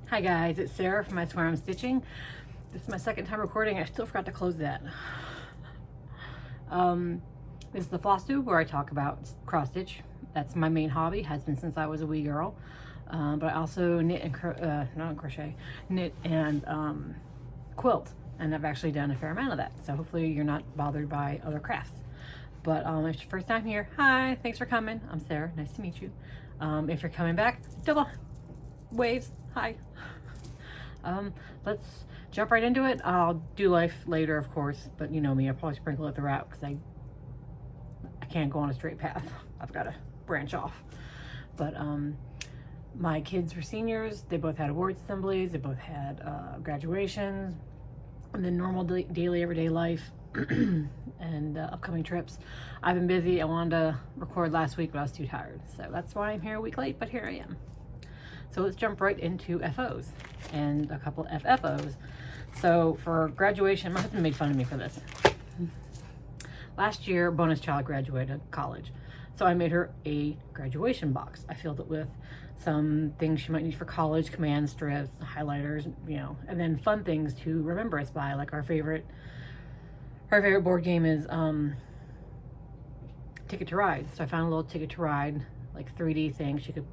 Hi guys, it's Sarah from isweariamstitching. This is my second time recording. I still forgot to close that. This is the Flosstube where I talk about cross stitch. That's my main hobby, has been since I was a wee girl. But I also knit and knit and quilt, and I've actually done a fair amount of that. So hopefully you're not bothered by other crafts. But if it's your first time here, hi, thanks for coming. I'm Sarah, nice to meet you. If you're coming back, double waves, hi. Let's jump right into it. I'll do life later, of course, but you know me, I'll probably sprinkle it throughout because I can't go on a straight path. I've got to branch off. But my kids were seniors. They both had award assemblies. They both had graduations, and then normal daily everyday life and upcoming trips. I've been busy. I wanted to record last week, but I was too tired. So that's why I'm here a week late, but here I am. So let's jump right into FOs and a couple of FFOs. So for graduation, my husband made fun of me for this. Last year, bonus child graduated college. So I made her a graduation box. I filled it with some things she might need for college, command strips, highlighters, you know, and then fun things to remember us by, like our favorite board game is Ticket to Ride. So I found a little Ticket to Ride, like 3D thing. She could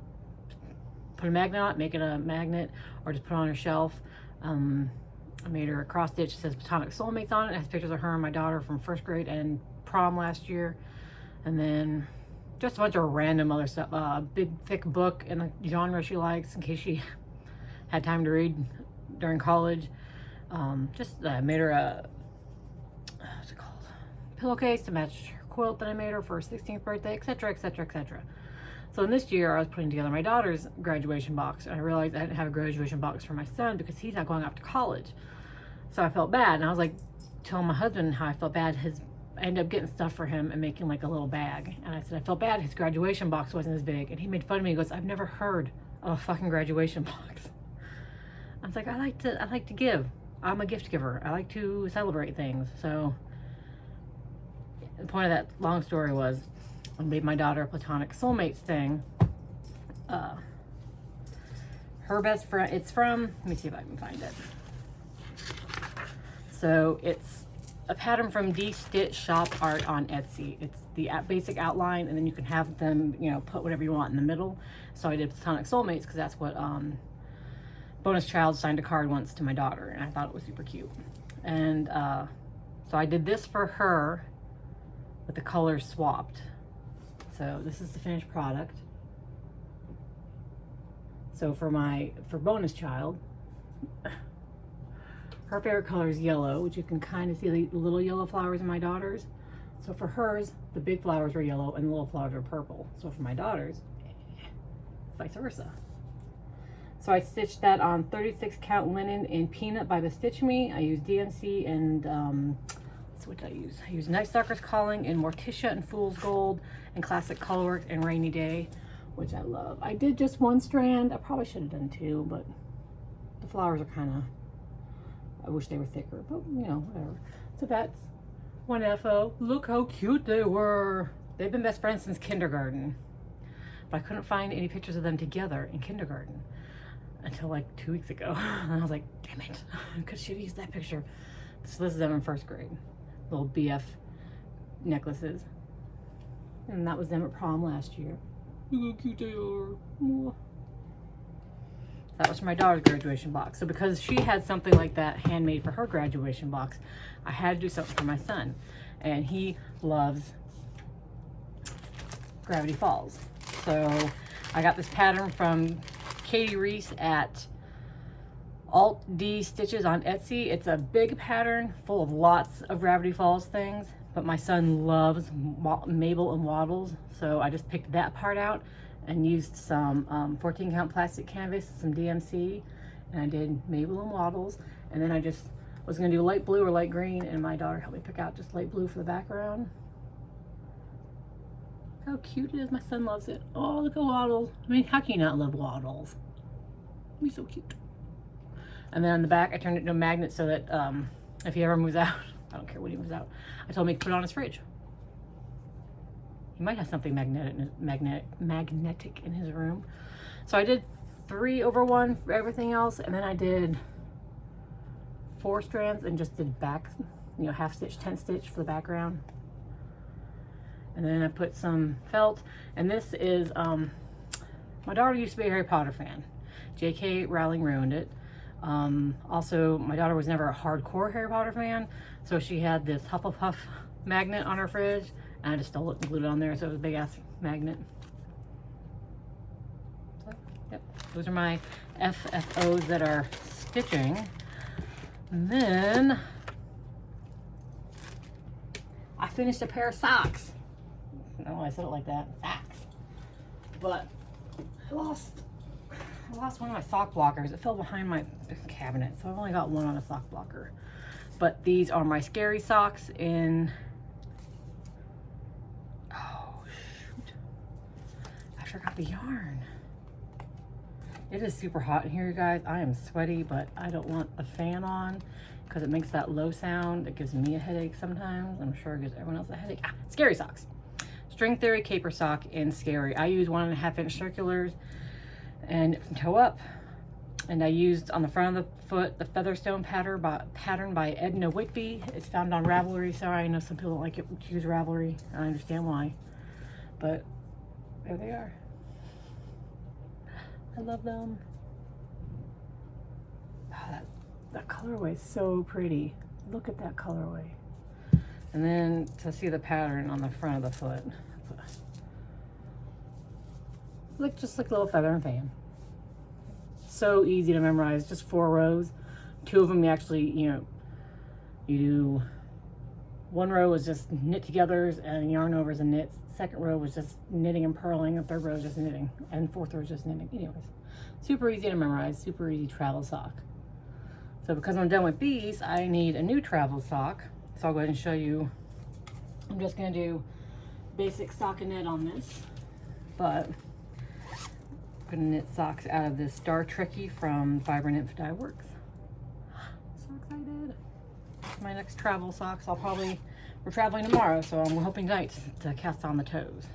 put a magnet on it, make it a magnet, or just put it on her shelf. I made her a cross stitch that says Platonic Soulmates on it. It has pictures of her and my daughter from first grade and prom last year. And then just a bunch of random other stuff. A big thick book in the genre she likes in case she had time to read during college. Made her a, what's it called? Pillowcase to match her quilt that I made her for her 16th birthday, etc., etc., etc. So in this year, I was putting together my daughter's graduation box, and I realized I didn't have a graduation box for my son because he's not going off to college. So I felt bad, and I was like telling my husband how I felt bad. I ended up getting stuff for him and making like a little bag. And I said I felt bad his graduation box wasn't as big, and he made fun of me. He goes, "I've never heard of a fucking graduation box." I was like, I like to give. I'm a gift giver. I like to celebrate things. So the point of that long story was, I made my daughter a Platonic Soulmates thing. Her best friend, it's from, let me see if I can find it. So it's a pattern from D-Stitch Shop Art on Etsy. It's the basic outline, and then you can have them, you know, put whatever you want in the middle. So I did Platonic Soulmates because that's what Bonus Child signed a card once to my daughter, and I thought it was super cute. And so I did this for her with the colors swapped. So this is the finished product. So for Bonus Child, her favorite color is yellow, which you can kind of see the little yellow flowers in my daughter's. So for hers, the big flowers were yellow and the little flowers were purple. So for my daughter's, vice versa. So I stitched that on 36 count linen in Peanut by the Stitch Me. I used DMC and what did I use? I used Night Stalker's Calling in Morticia and Fool's Gold and Classic Colorworks and Rainy Day, which I love. I did just one strand. I probably should have done two, but the flowers are kind of, I wish they were thicker, but you know, whatever. So that's one FO. Look how cute they were. They've been best friends since kindergarten, but I couldn't find any pictures of them together in kindergarten until like 2 weeks ago. And I was like, damn it, because she'd used that picture. So this is them in first grade. Little BF necklaces. And that was them at prom last year. Look how cute they are. That was for my daughter's graduation box. So because she had something like that handmade for her graduation box, I had to do something for my son. And he loves Gravity Falls. So I got this pattern from Katie Reese at Alt D Stitches on Etsy. It's a big pattern full of lots of Gravity Falls things, but my son loves Mabel and Waddles, so I just picked that part out and used some 14 count plastic canvas, some DMC, and I did Mabel and Waddles. And then I just was gonna do light blue or light green, and my daughter helped me pick out just light blue for the background. How cute it is. My son loves it. Oh, look at Waddles. I mean, how can you not love Waddles? He's so cute. And then on the back, I turned it into a magnet so that if he ever moves out, I don't care when he moves out, I told him he could put it on his fridge. He might have something magnetic in his room. So I did 3/1 for everything else, and then I did 4 strands and just did back, you know, half stitch, 10 stitch for the background. And then I put some felt, and this is, my daughter used to be a Harry Potter fan. J.K. Rowling ruined it. Also, my daughter was never a hardcore Harry Potter fan, so she had this Hufflepuff magnet on her fridge, and I just stole it and glued it on there, so it was a big ass magnet. So, yep, those are my FFOs that are stitching. And then I finished a pair of socks. I don't know why I said it like that, socks. But I lost one of my sock blockers. It fell behind my cabinet, so I've only got one on a sock blocker. But these are my scary socks in, oh shoot, I forgot the yarn. It is super hot in here, you guys. I am sweaty, but I don't want the fan on because it makes that low sound. It gives me a headache sometimes. I'm sure it gives everyone else a headache. Scary socks. String Theory Caper Sock in Scary. I use 1.5 inch circulars and from toe up. And I used on the front of the foot the Featherstone pattern by Edna Whitby. It's found on Ravelry. Sorry, I know some people don't like it to use Ravelry. I understand why. But there they are. I love them. Oh, that colorway is so pretty. Look at that colorway. And then to see the pattern on the front of the foot. It's just like a little feather and fan. So easy to memorize, just 4 rows. 2 of them you actually, you do 1 row was just knit togethers and yarn overs and knits. 2nd row was just knitting and purling, and 3rd row was just knitting, and 4th row was just knitting. Anyways, super easy to memorize, super easy travel sock. So because I'm done with these, I need a new travel sock. So I'll go ahead and show you. I'm just gonna do basic stockinette on this, but I'm gonna knit socks out of this Star Trekkie from Fiber Nymph Dye Works. So excited. My next travel socks. We're traveling tomorrow, so I'm hoping tonight to cast on the toes.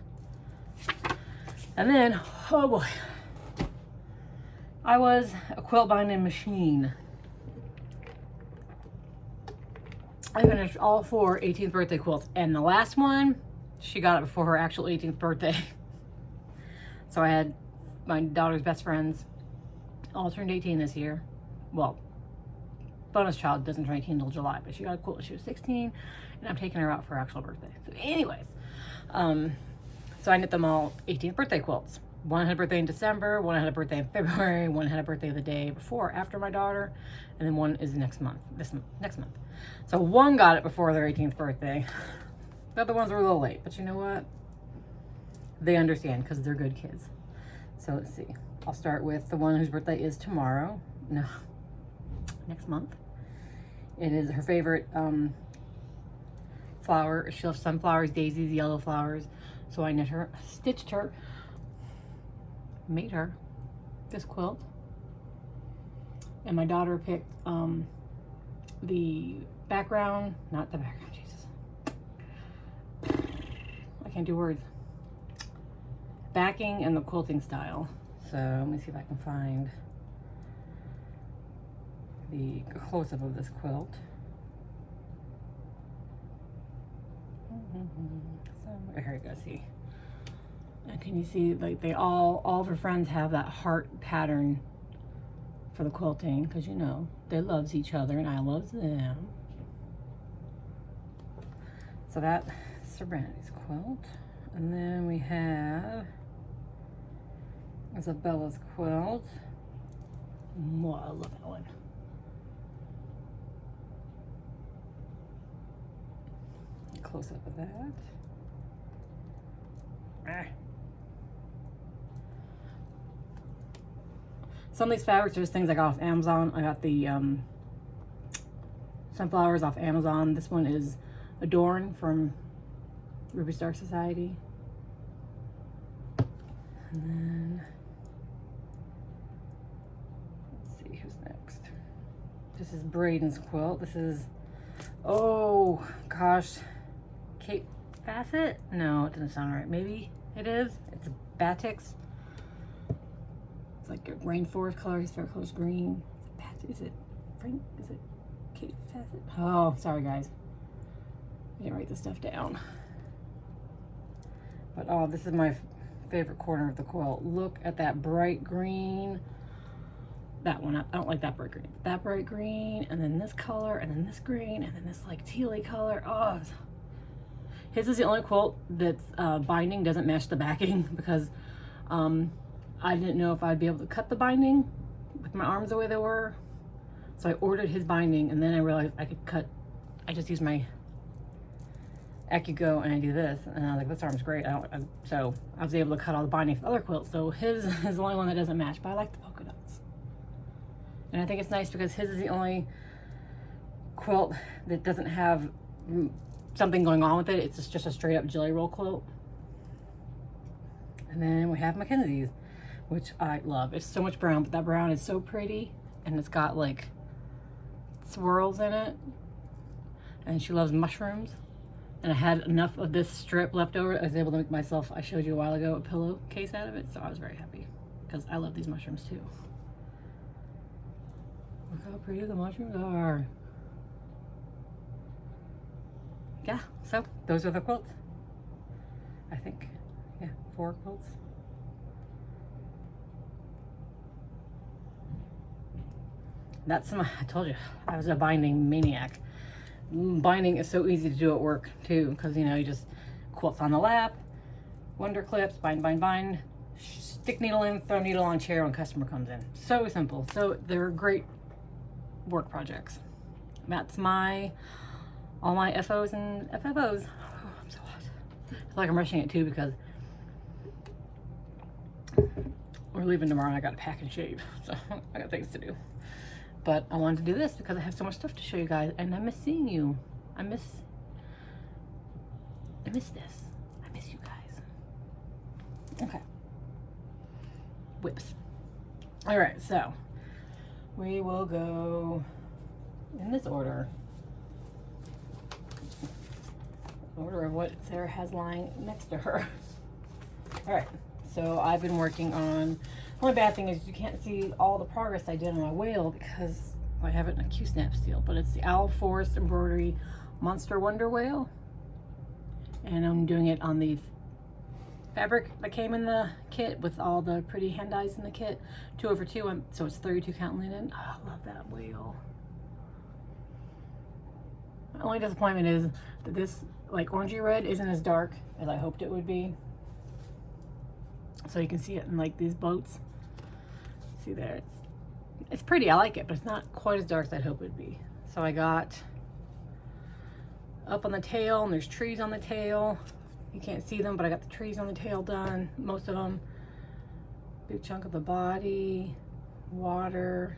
And then, oh boy, I was a quilt binding machine. I finished all 4 18th birthday quilts, and the last one, she got it before her actual 18th birthday. So I had my daughter's best friends all turned 18 this year. Well, bonus child doesn't turn 18 until July, but she got a quilt when she was 16, and I'm taking her out for her actual birthday. So anyways, so I knit them all 18th birthday quilts. One had a birthday in December, one had a birthday in February, one had a birthday the day before, after my daughter, and then one is next month, next month. So one got it before their 18th birthday. The other ones were a little late, but you know what? They understand because they're good kids. So let's see. I'll start with the one whose birthday is tomorrow. No, next month. It is her favorite flower. She loves sunflowers, daisies, yellow flowers. So I knit her, stitched her, made her this quilt. And my daughter picked the background, not the background, Jesus. I can't do words. Backing and the quilting style. So let me see if I can find the close-up of this quilt. So here you go, see. And can you see, like, they all of her friends have that heart pattern for the quilting, because you know they loves each other and I loves them. So that's Serenity's quilt. And then we have Isabella's quilt. Oh, I love that one. Close up of that. Some of these fabrics are just things I got off Amazon. I got the sunflowers off Amazon. This one is Adorn from Ruby Star Society. And then, let's see who's next. This is Braden's quilt. This is, oh gosh, Kate Fassett? No, it doesn't sound right. Maybe it is. It's Batix. It's like a rainforest color. His favorite color is green. Is it Frank? Is it Kate Facet? Oh, sorry guys. I didn't write this stuff down. But oh, this is my favorite corner of the quilt. Look at that bright green. That one, I don't like that bright green. That bright green, and then this color, and then this green, and then this like tealy color. Oh, his is the only quilt that's binding doesn't match the backing because I didn't know if I'd be able to cut the binding with my arms the way they were. So I ordered his binding, and then I realized I could cut. I just use my AccuGo and I do this, and I was like, this arm's great. So I was able to cut all the binding for the other quilts. So his is the only one that doesn't match, but I like the polka dots. And I think it's nice because his is the only quilt that doesn't have something going on with it. It's just a straight up jelly roll quilt. And then we have Mackenzie's, which I love. It's so much brown, but that brown is so pretty, and it's got like swirls in it. And she loves mushrooms. And I had enough of this strip left over. I was able to make myself, I showed you a while ago, a pillowcase out of it. So I was very happy because I love these mushrooms too. Look how pretty the mushrooms are. Yeah, so those are the quilts. I think, yeah, 4 quilts. That's my, I told you, I was a binding maniac. Binding is so easy to do at work too, because you know, you just quilts on the lap, wonder clips, bind, stick needle in, throw needle on chair when customer comes in. So simple. So they're great work projects. That's all my FOs and FFOs. Oh, I'm so hot. I feel like I'm rushing it too because we're leaving tomorrow and I gotta pack and shave, so I got things to do. But I wanted to do this because I have so much stuff to show you guys, and I miss seeing you. I miss this. I miss you guys. Okay. Whips. All right, so we will go in this order. Order of what Sarah has lying next to her. All right, so I've been working on. The only bad thing is you can't see all the progress I did on my whale because I have it in a Q-snap steel, but it's the Owl Forest Embroidery Monster Wonder Whale. And I'm doing it on the fabric that came in the kit with all the pretty hand dyes in the kit. 2/2, so it's 32 count linen. Oh, I love that whale. My only disappointment is that this like orangey red isn't as dark as I hoped it would be. So you can see it in like these boats. See there, it's pretty, I like it, but it's not quite as dark as I'd hope it would be. So I got up on the tail, and there's trees on the tail. You can't see them, but I got the trees on the tail done, most of them. Big chunk of the body, water,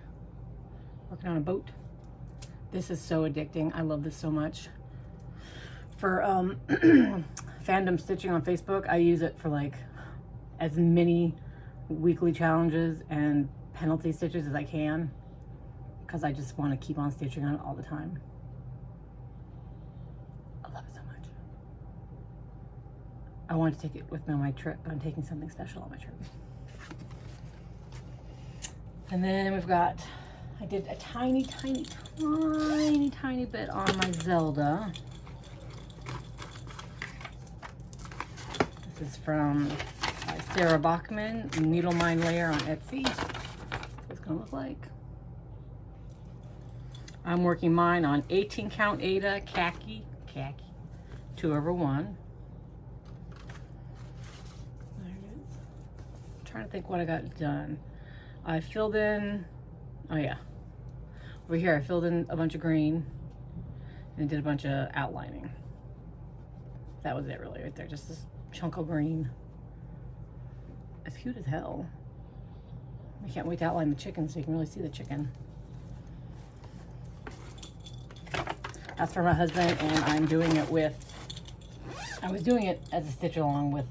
working on a boat. This is so addicting. I love this so much. For fandom stitching on Facebook, I use it for like as many weekly challenges and penalty stitches as I can, because I just want to keep on stitching on it all the time. I love it so much. I want to take it with me on my trip, but I'm taking something special on my trip. And then we've got, I did a tiny bit on my Zelda. This is from Sarah Bachman, Needle Mine Layer on Etsy. That's what it's gonna look like. I'm working mine on 18 count Ada khaki 2/1. There it is. I'm trying to think what I got done. I filled in, oh yeah, over here I filled in a bunch of green and did a bunch of outlining. That was it really right there, just this chunk of green. It's cute as hell. I can't wait to outline the chicken so you can really see the chicken. That's for my husband, and I'm doing it with, I was doing it as a stitch along with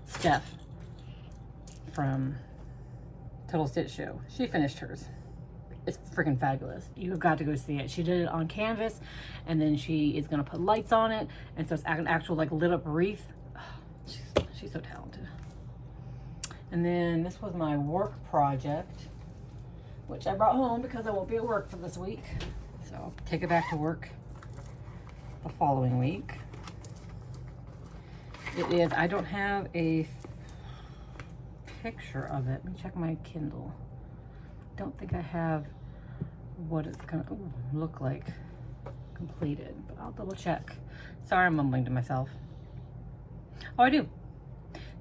Steph from Total Stitch Show. She finished hers. It's freaking fabulous. You have got to go see it. She did it on canvas, and then she is gonna put lights on it, and so it's an actual like lit up wreath. She's so talented. And then this was my work project, which I brought home because I won't be at work for this week. So I'll take it back to work the following week. It is, I don't have a picture of it. Let me check my Kindle. Don't think I have what it's gonna look like completed, but I'll double check. Sorry, I'm mumbling to myself. Oh, I do.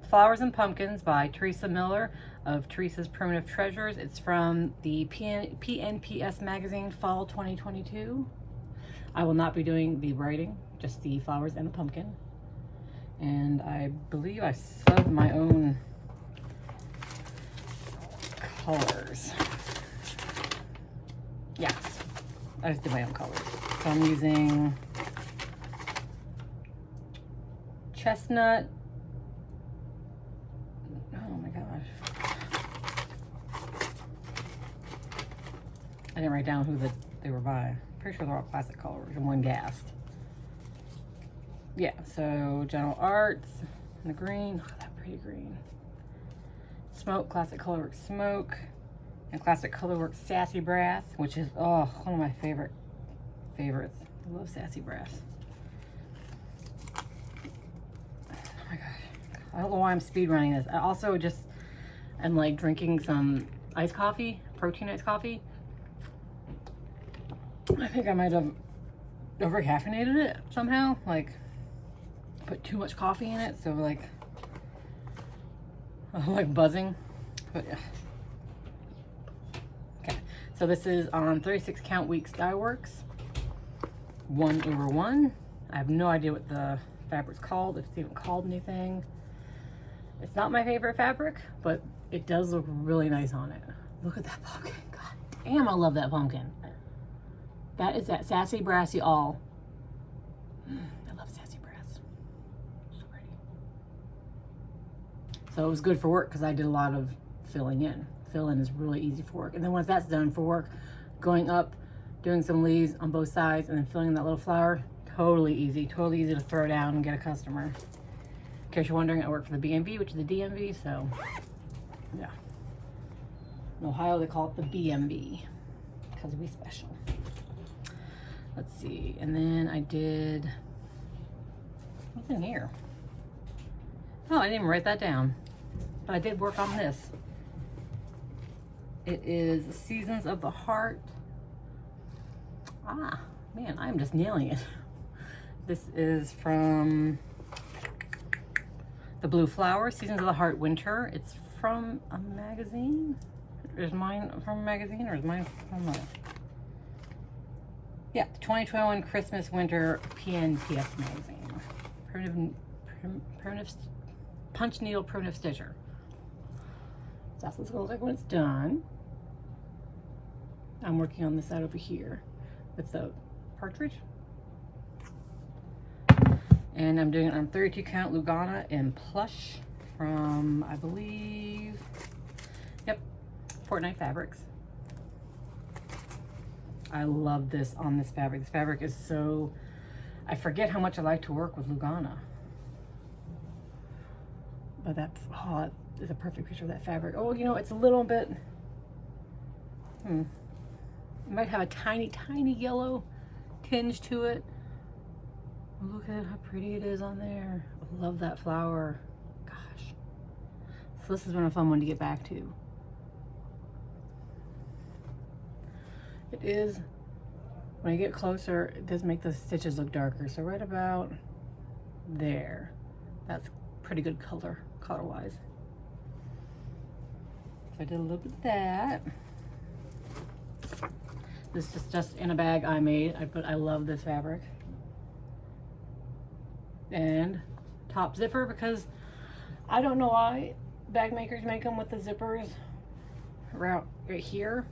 Flowers and Pumpkins by Teresa Miller of Teresa's Primitive Treasures. It's from the PNPS magazine, fall 2022. I will not be doing the writing, just the flowers and the pumpkin. And I believe I subbed my own colors. Yes, I just did my own colors. So I'm using chestnut. Oh my gosh. I didn't write down who they were by. Pretty sure they're all classic colors and one gassed. Yeah, so General Arts and the green. Look at that pretty green. Smoke, Classic Colorworks Smoke, and Classic Colorworks Sassy Brass, which is one of my favorites. I love Sassy Brass. Oh my gosh. I don't know why I'm speed running this. I also just am like drinking some iced coffee, protein iced coffee. I think I might have over caffeinated it somehow, like put too much coffee in it, so like I'm like buzzing. But yeah. Okay, so this is on 36 count weeks dye works, 1/1. I have no idea what the fabric's called, if it's even called anything. It's not my favorite fabric, but it does look really nice on it. Look at that pumpkin. God damn, I love that pumpkin. That is that Sassy Brassy all. I love Sassy Brass. So pretty. So it was good for work because I did a lot of filling in. Fill in is really easy for work. And then once that's done for work, going up, doing some leaves on both sides, and then filling in that little flower, totally easy to throw down and get a customer. In case you're wondering, I work for the BMV, which is the DMV, so yeah. In Ohio, they call it the BMV because we special. Let's see, and then I did, what's in here? Oh, I didn't even write that down, but I did work on this. It is Seasons of the Heart. Ah, man, I'm just nailing it. This is from the Blue Flower, Seasons of the Heart Winter. It's from a magazine. Is mine from a magazine or is mine from a... Yeah, the 2021 Christmas Winter PNPS magazine. Primitive Punch Needle Primitive Stitcher. So that's what it's gonna look like when it's done. I'm working on this side over here with the partridge. And I'm doing it on 32 count Lugana in plush from, I believe, yep, Fortnite Fabrics. I love this on this fabric. This fabric is so, I forget how much I like to work with Lugana. But that is a perfect picture of that fabric. Oh, you know, it's a little bit, it might have a tiny, tiny yellow tinge to it. Look at how pretty it is on there. I love that flower. Gosh. So this has been a fun one to get back to. It is, when I get closer, it does make the stitches look darker. So right about there, that's pretty good color-wise. So I did a little bit of that. This is just in a bag I made. I love this fabric. And top zipper, because I don't know why bag makers make them with the zippers right here.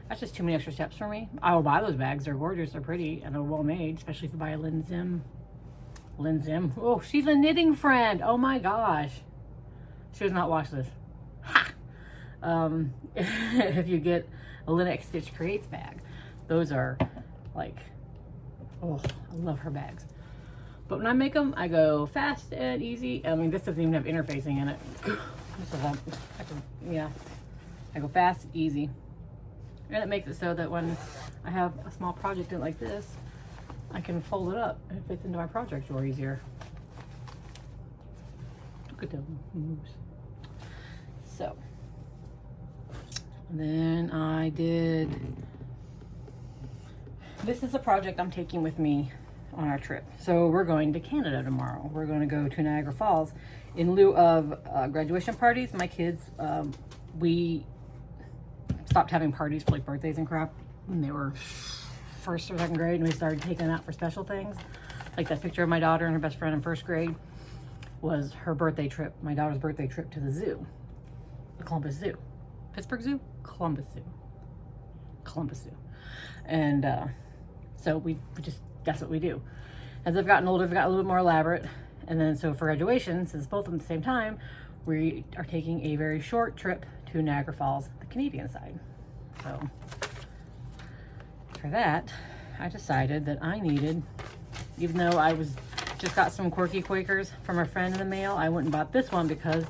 That's just too many extra steps for me. I will buy those bags. They're gorgeous. They're pretty and they're well made, especially if you buy a Lynn Zim. Oh, she's a knitting friend. Oh my gosh. She does not watch this. Ha! If you get a Linux Stitch Creates bag, those are like, oh, I love her bags. But when I make them, I go fast and easy. I mean, this doesn't even have interfacing in it. This is yeah, I go fast, easy. And it makes it so that when I have a small project like this, I can fold it up and it fits into my project drawer easier. Look at the moves. So, then I did, this is a project I'm taking with me on our trip. So we're going to Canada tomorrow. We're going to go to Niagara Falls. In lieu of graduation parties, my kids, we stopped having parties for like birthdays and crap when they were first or second grade, and we started taking them out for special things. Like that picture of my daughter and her best friend in first grade was her birthday trip, my daughter's birthday trip to the zoo, the Columbus Zoo. Pittsburgh Zoo? Columbus Zoo. Columbus Zoo. And so we just, that's what we do. As I've gotten older, I've got a little bit more elaborate. And then so for graduation, since both of them at the same time, we are taking a very short trip to Niagara Falls, the Canadian side. So for that, I decided that I needed, even though I just got some quirky Quakers from a friend in the mail, I went and bought this one because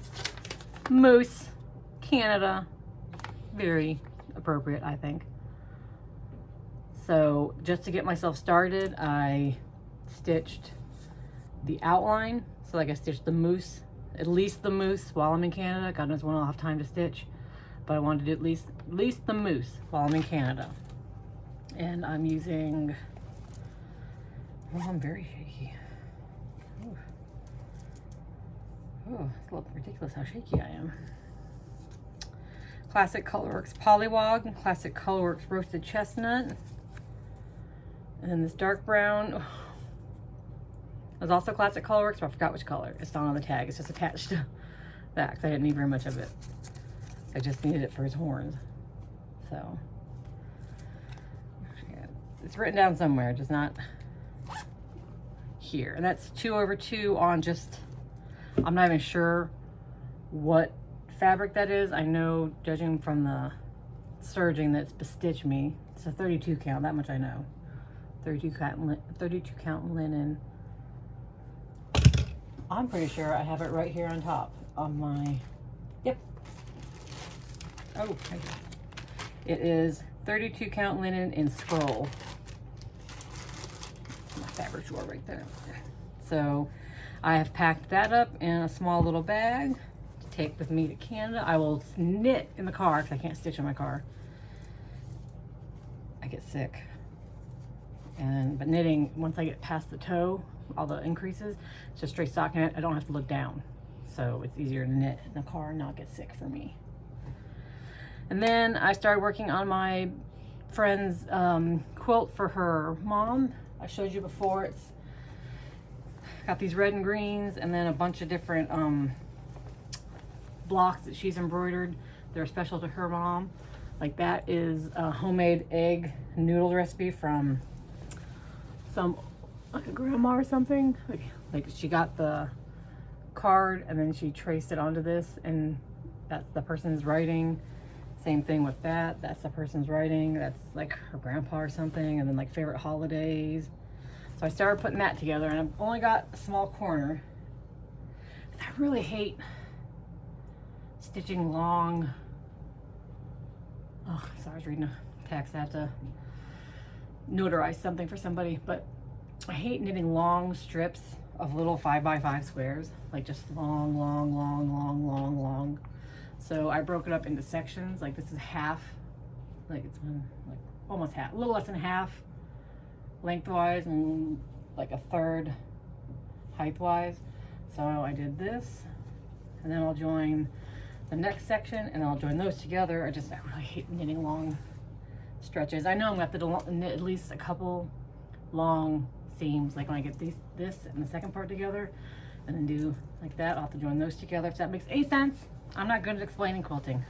Moose, Canada, very appropriate, I think. So just to get myself started, I stitched the outline. So like I stitched the moose, at least the moose while I'm in Canada. God knows when I'll have time to stitch, but I wanted to do at least the moose while I'm in Canada. And I'm using, oh, I'm very shaky. Oh, it's a little ridiculous how shaky I am. Classic Colorworks Polywog, Classic Colorworks Roasted Chestnut. And then this dark brown. There's also Classic Colorworks, but I forgot which color. It's not on the tag. It's just attached to that because I didn't need very much of it. I just needed it for his horns. So it's written down somewhere, just not here. And that's 2/2 on just, I'm not even sure what fabric that is. I know, judging from the serging that's bestitched me, it's a 32 count, that much I know. 32 count linen. I'm pretty sure I have it right here on top of my, yep. Oh, it is 32 count linen in scroll. My fabric drawer right there. So I have packed that up in a small little bag to take with me to Canada. I will knit in the car because I can't stitch in my car. I get sick. But knitting, once I get past the toe, all the increases, it's just straight stockinette. I don't have to look down. So it's easier to knit in the car and not get sick for me. And then I started working on my friend's quilt for her mom. I showed you before. It's got these red and greens and then a bunch of different blocks that she's embroidered. They're special to her mom. Like that is a homemade egg noodle recipe from some, like a grandma or something. Like she got the card and then she traced it onto this, and that's the person's writing. Same thing with that. That's the person's writing. That's like her grandpa or something. And then like favorite holidays. So I started putting that together, and I've only got a small corner. I really hate stitching long. Oh, sorry, I was reading a text. I have to notarize something for somebody, but I hate knitting long strips of little 5x5 squares, like just long. So I broke it up into sections. Like this is half, like it's like almost half, a little less than half lengthwise and like a third height-wise. So I did this, and then I'll join the next section, and I'll join those together. I really hate knitting long stretches. I know I'm gonna have to knit at least a couple long seams, like when I get this and the second part together, and then do like that. I'll have to join those together, if that makes any sense. I'm not good at explaining quilting.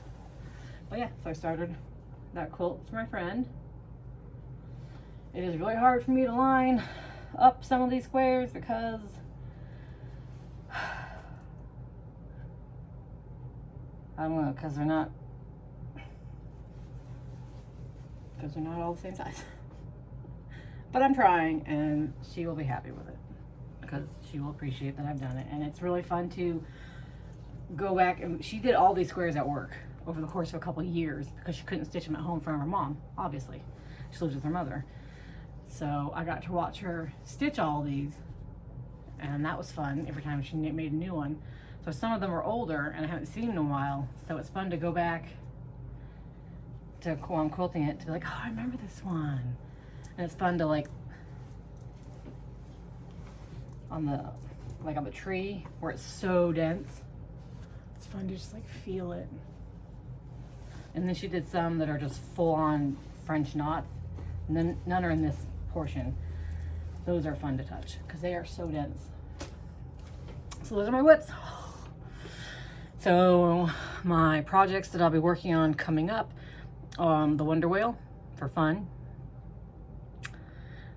But yeah, so I started that quilt for my friend. It is really hard for me to line up some of these squares because I don't know, because they're not all the same size. But I'm trying, and she will be happy with it because she will appreciate that I've done it. And it's really fun to go back, and she did all these squares at work over the course of a couple of years because she couldn't stitch them at home from her mom, obviously. She lives with her mother. So I got to watch her stitch all these, and that was fun every time she made a new one. So some of them are older and I haven't seen in a while, so it's fun to go back to while I'm quilting it to be like, oh, I remember this one. And it's fun to like on the tree where it's so dense. It's fun to just like feel it. And then she did some that are just full on French knots, and then none are in this portion. Those are fun to touch because they are so dense. So those are my whips. So my projects that I'll be working on coming up, the Wonder Whale for fun,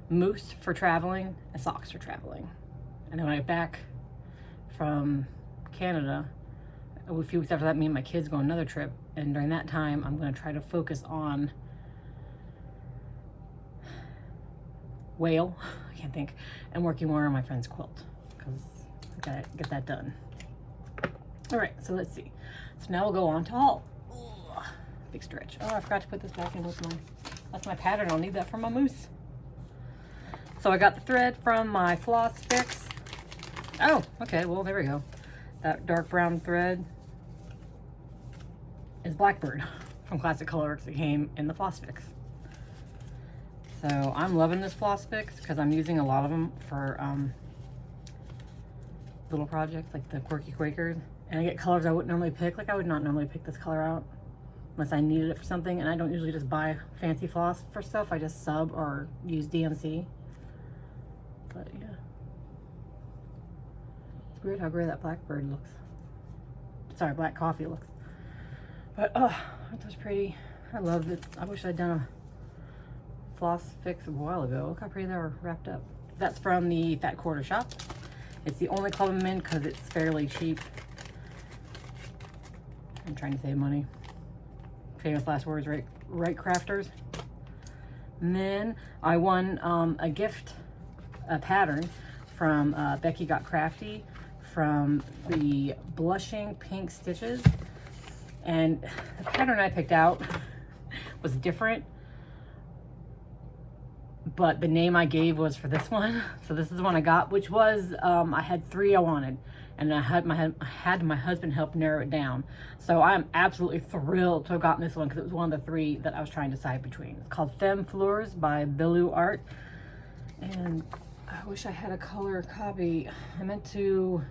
moose for traveling, and socks for traveling. And then when I get back from Canada, a few weeks after that, me and my kids go on another trip, and during that time I'm going to try to focus on whale, I can't think, and working more on my friend's quilt because I gotta get that done. All right, so let's see. So now we'll go on to haul. Ugh, big stretch. Oh, I forgot to put this back in with that's my pattern. I'll need that for my moose. So I got the thread from my Flosstube. Oh, okay, well, there we go. That dark brown thread is Blackbird from Classic Colorworks that came in the Flosstube. So I'm loving this Flosstube because I'm using a lot of them for little projects like the Quirky Quakers. And I get colors I wouldn't normally pick. Like I would not normally pick this color out unless I needed it for something. And I don't usually just buy fancy floss for stuff. I just sub or use DMC. But yeah. It's weird how gray that Blackbird looks. Sorry, Black Coffee looks. But oh, that was pretty. I loved it. I wish I'd done a floss fix a while ago. Look how pretty they were wrapped up. That's from the Fat Quarter Shop. It's the only club I'm in because it's fairly cheap. I'm trying to save money. Famous last words, right crafters. And then I won a gift, a pattern from Becky Got Crafty from the Blushing Pink Stitches. And the pattern I picked out was different, but the name I gave was for this one. So this is the one I got, which was, I had 3 I wanted, and I had my husband help narrow it down. So I'm absolutely thrilled to have gotten this one because it was one of the 3 that I was trying to decide between. It's called Femme Fleurs by Bilou Art. And I wish I had a color copy. I meant to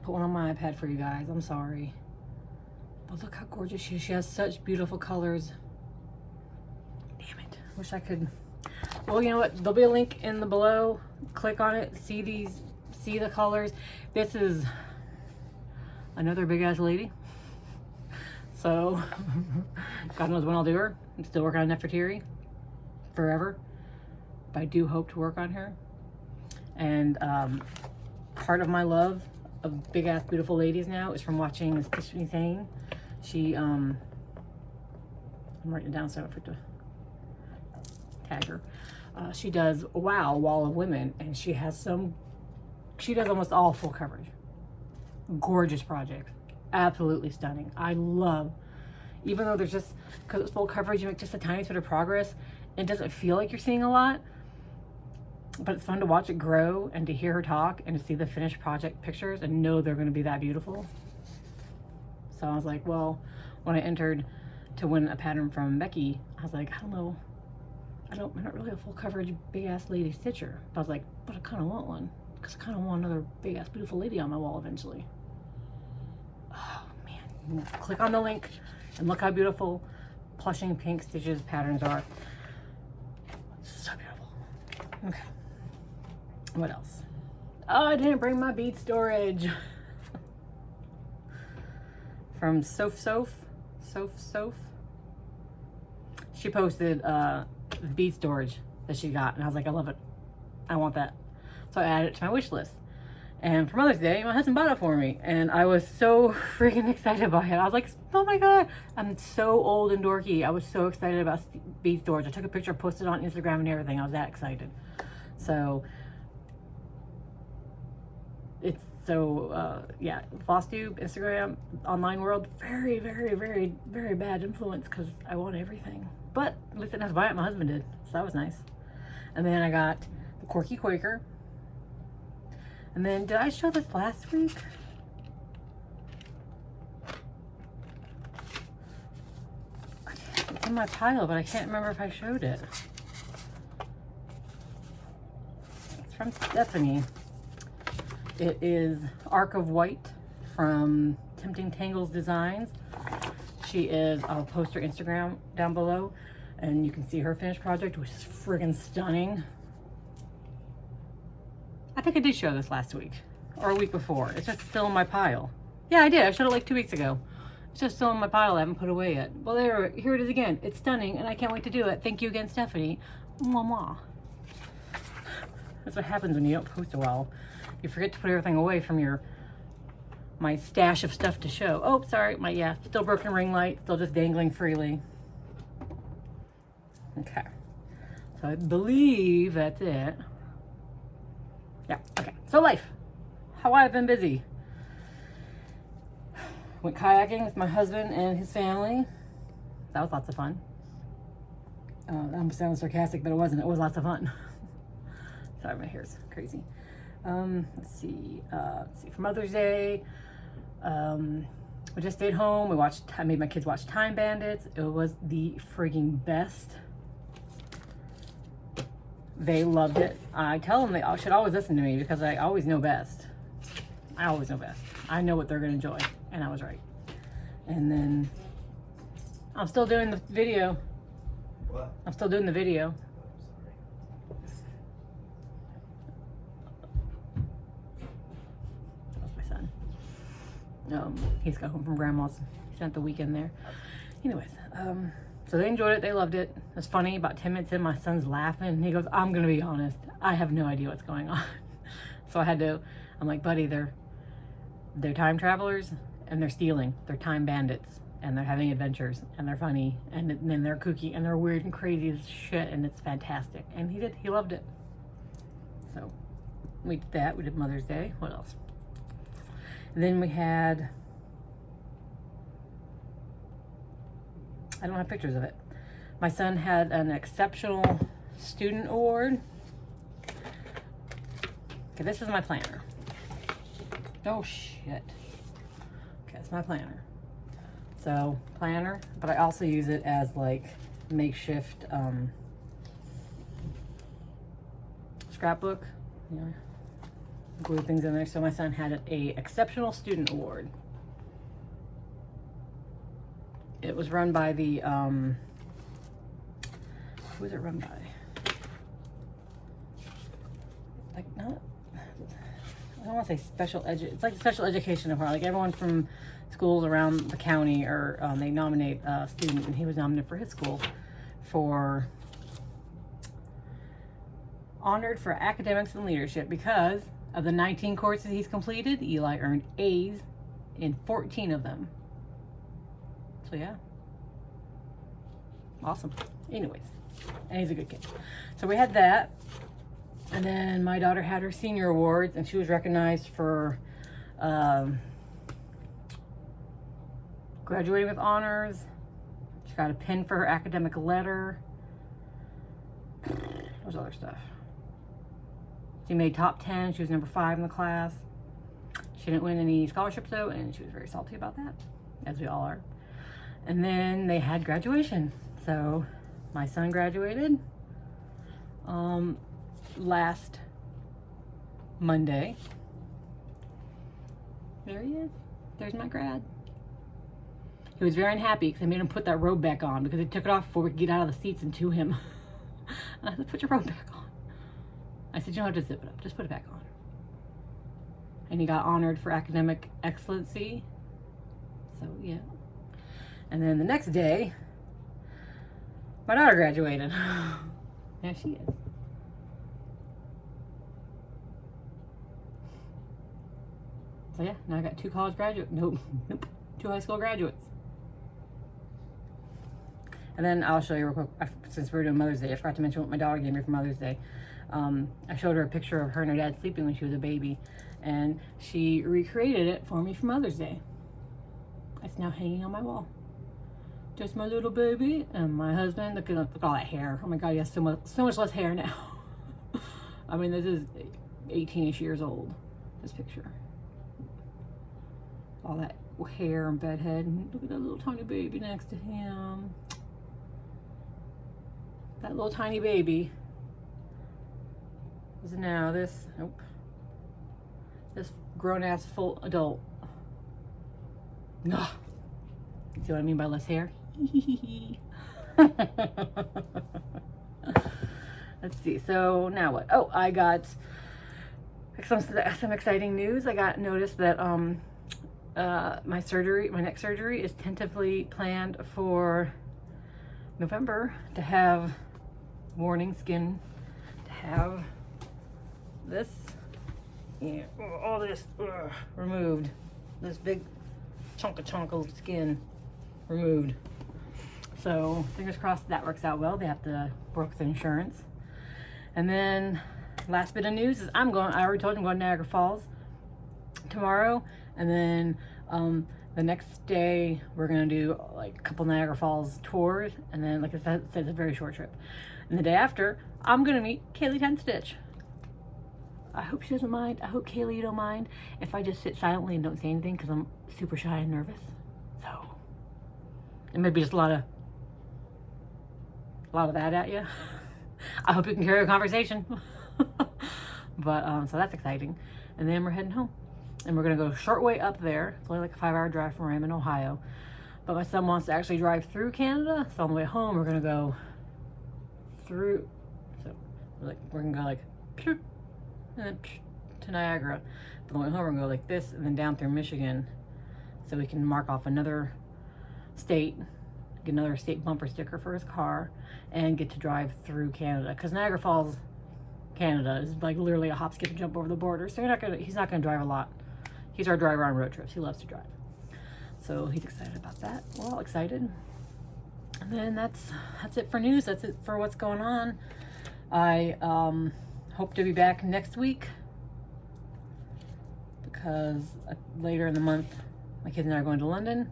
put one on my iPad for you guys. I'm sorry. But look how gorgeous she is. She has such beautiful colors. Damn it. Wish I could. Well, you know what? There'll be a link in the below. Click on it. See the colors. This is another big ass lady. So, God knows when I'll do her. I'm still working on Nefertiti forever. But I do hope to work on her. And part of my love of big ass beautiful ladies now is from watching Stitch Me Sane. She I'm writing it down so I don't forget to tag her. She does Wall of Women, and she does almost all full coverage. Gorgeous projects, absolutely stunning. I love, even though there's just, because it's full coverage, you make just a tiny bit of progress. It doesn't feel like you're seeing a lot, but it's fun to watch it grow and to hear her talk and to see the finished project pictures and know they're going to be that beautiful. So I was like, well, when I entered to win a pattern from Becky, I was like, I don't know. I'm not really a full coverage big ass lady stitcher. But I was like, but I kind of want one because I kind of want another big ass beautiful lady on my wall eventually. Oh man, click on the link and look how beautiful Blushing Pink Stitches patterns are. So beautiful. Okay. What else? Oh, I didn't bring my bead storage. From Soph. She posted bead storage that she got, and I was like, I love it. I want that. So I added it to my wish list. And for Mother's Day, my husband bought it for me, and I was so freaking excited by it. I was like, oh my God, I'm so old and dorky. I was so excited about bead storage. I took a picture, posted it on Instagram and everything. I was that excited. So it's So yeah, Flosstube, Instagram, online world, very, very, very, very bad influence because I want everything. But at least I didn't have to buy it. My husband did, so that was nice. And then I got the Corky Quaker. And then did I show this last week? It's in my pile, but I can't remember if I showed it. It's from Stephanie. It is Arc of White from Tempting Tangles Designs. She is, I'll post her Instagram down below and you can see her finished project, which is friggin' stunning. I think I did show this last week or a week before. It's just still in my pile. Yeah, I did. I showed it like 2 weeks ago. It's just still in my pile. I haven't put away yet. Well, here it is again. It's stunning and I can't wait to do it. Thank you again, Stephanie. Mwah, mwah. That's what happens when you don't post a while. You forget to put everything away from my stash of stuff to show. Oh, sorry, yeah, still broken ring light, still just dangling freely. Okay, so I believe that's it. Yeah, okay, so life, how I've been busy. Went kayaking with my husband and his family. That was lots of fun. I'm sounding sarcastic, but it wasn't. It was lots of fun. Sorry, my hair's crazy. Let's see, for Mother's Day, we just stayed home. I made my kids watch Time Bandits. It was the frigging best. They loved it. I tell them they should always listen to me because I always know best. I always know best. I know what they're gonna enjoy, and I was right. And then I'm still doing the video. What? I'm still doing the video. He's got home from grandma's. He spent the weekend there. Anyways, so they enjoyed it. They loved it. It was funny. About 10 minutes in, my son's laughing. And he goes, I'm going to be honest. I have no idea what's going on. So I'm like, buddy, they're time travelers and they're stealing. They're time bandits and they're having adventures and they're funny and then they're kooky and they're weird and crazy as shit and it's fantastic. And he loved it. So we did that. We did Mother's Day. What else? And then we had, I don't have pictures of it. My son had an exceptional student award. Okay, this is my planner. Oh shit. Okay, it's my planner. So, planner, but I also use it as like makeshift scrapbook. You know, glue things in there. So my son had a exceptional student award. It was run by the who was it run by? Like not, I don't want to say special it's like special education award. Like everyone from schools around the county, or they nominate a student, and he was nominated for his school for honored for academics and leadership because of the 19 courses he's completed. Eli earned A's in 14 of them. So yeah, awesome. Anyways, and he's a good kid. So we had that, and then my daughter had her senior awards, and she was recognized for graduating with honors. She got a pin for her academic letter. There's other stuff. She made top 10. She was number 5 in the class. She didn't win any scholarships though, and she was very salty about that, as we all are. And then they had graduation. So my son graduated last Monday. There he is. There's my grad. He was very unhappy because I made him put that robe back on because he took it off before we could get out of the seats and to him. And I said, put your robe back on. I said, you don't have to zip it up, just put it back on. And he got honored for academic excellency. So yeah. And then the next day, my daughter graduated. There she is. So yeah, now I got 2 college graduates. Nope, 2 high school graduates. And then I'll show you real quick, since we're doing Mother's Day, I forgot to mention what my daughter gave me for Mother's Day. I showed her a picture of her and her dad sleeping when she was a baby. and she recreated it for me for Mother's Day. It's now hanging on my wall. Just my little baby and my husband. Look at all that hair. Oh my God, he has so much less hair now. I mean, this is 18-ish years old, this picture. All that hair and bedhead. And look at that little tiny baby next to him. That little tiny baby is now this grown-ass full adult. Ugh. See what I mean by less hair? Let's see, so now what? Oh, I got some exciting news. I got notice that my neck surgery is tentatively planned for November, to have warning skin, to have this, all this removed, this big chunk of skin removed. So fingers crossed that works out well. They have to work with insurance. And then last bit of news is I already told you I'm going to Niagara Falls tomorrow, and then the next day we're gonna do like a couple Niagara Falls tours, and then like I said, it's a very short trip. And the day after, I'm gonna meet Kaylee 10 Stitch. I hope she doesn't mind. I hope Kaylee, you don't mind if I just sit silently and don't say anything, because I'm super shy and nervous. So it may be just a lot of that at you. I hope you can carry a conversation. But so that's exciting. And then we're heading home, and we're gonna go a short way up there. It's only like a 5-hour drive from where I am in Ohio, but my son wants to actually drive through Canada, so on the way home we're gonna go through, so we're gonna go like and then to Niagara, but on the way home we're gonna go like this and then down through Michigan, so we can mark off another state, get another state bumper sticker for his car, and get to drive through Canada, because Niagara Falls, Canada is like literally a hop, skip, and jump over the border. So he's not gonna drive a lot. He's our driver on road trips. He loves to drive. So he's excited about that. We're all excited. And then that's it for news. That's it for what's going on. I hope to be back next week, because later in the month my kids and I are going to London.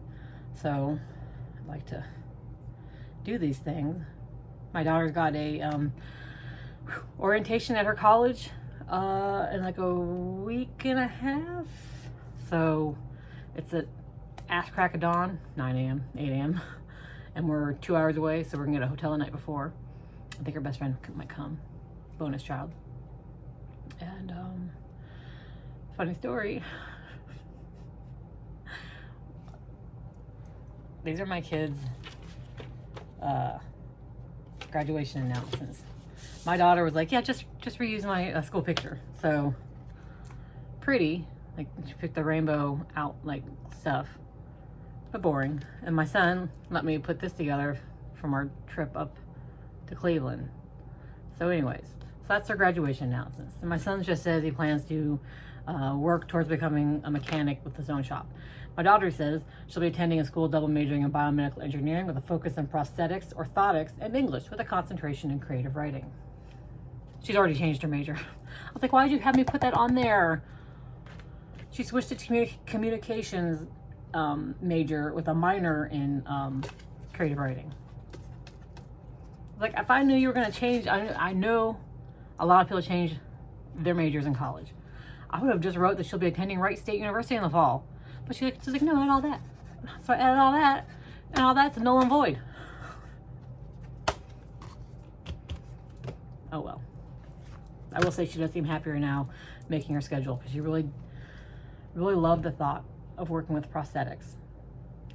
So I'd like to do these things. My daughter's got a orientation at her college in like a week and a half. So it's at ass crack of dawn, 9 a.m., 8 a.m. And we're 2 hours away, so we're gonna get a hotel the night before. I think her best friend might come, bonus child. And funny story. These are my kids' graduation announcements. My daughter was like, yeah, just reuse my school picture. So pretty, like she picked the rainbow out like stuff, but boring. And my son let me put this together from our trip up to Cleveland. So anyways, so that's their graduation announcements. And my son just says he plans to work towards becoming a mechanic with his own shop. My daughter says she'll be attending a school double majoring in biomedical engineering with a focus on prosthetics, orthotics, and English with a concentration in creative writing. She's already changed her major. I was like, why did you have me put that on there? She switched to communications major with a minor in creative writing. Like, if I knew you were going to change, I know a lot of people change their majors in college. I would have just wrote that she'll be attending Wright State University in the fall. But she's like, no, add all that. So I added all that, and all that's null and void. Oh well. I will say she does seem happier now making her schedule, because she really loved the thought of working with prosthetics.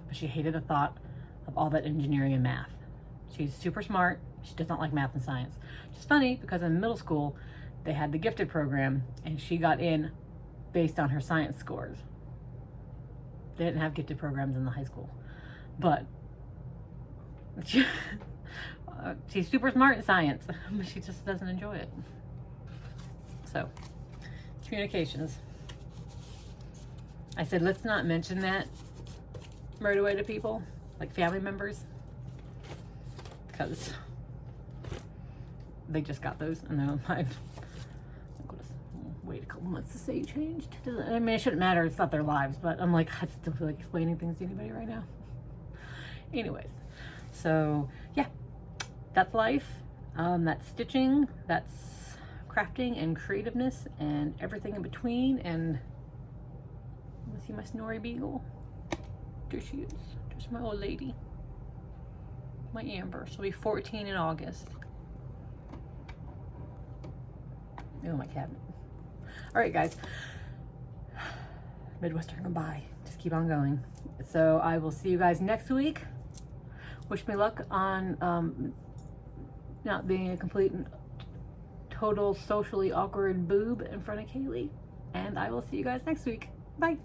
But she hated the thought of all that engineering and math. She's super smart. She does not like math and science. Which is funny, because in middle school, they had the gifted program, and she got in based on her science scores. They didn't have gifted programs in the high school. But she's super smart in science, but she just doesn't enjoy it. So, communications. I said, let's not mention that right away to people, like family members, because they just got those, and they're like, wait a couple months to say you changed. I mean, it shouldn't matter. It's not their lives, but I'm like, I just don't feel like explaining things to anybody right now. Anyways, so yeah, that's life. That's stitching. That's crafting and creativeness and everything in between. And you see my Snorri Beagle? There she is. There's my old lady. My Amber. She'll be 14 in August. Oh, my cabinet. All right, guys. Midwestern goodbye. Just keep on going. So I will see you guys next week. Wish me luck on not being a complete and total socially awkward boob in front of Kaylee. And I will see you guys next week. Bye.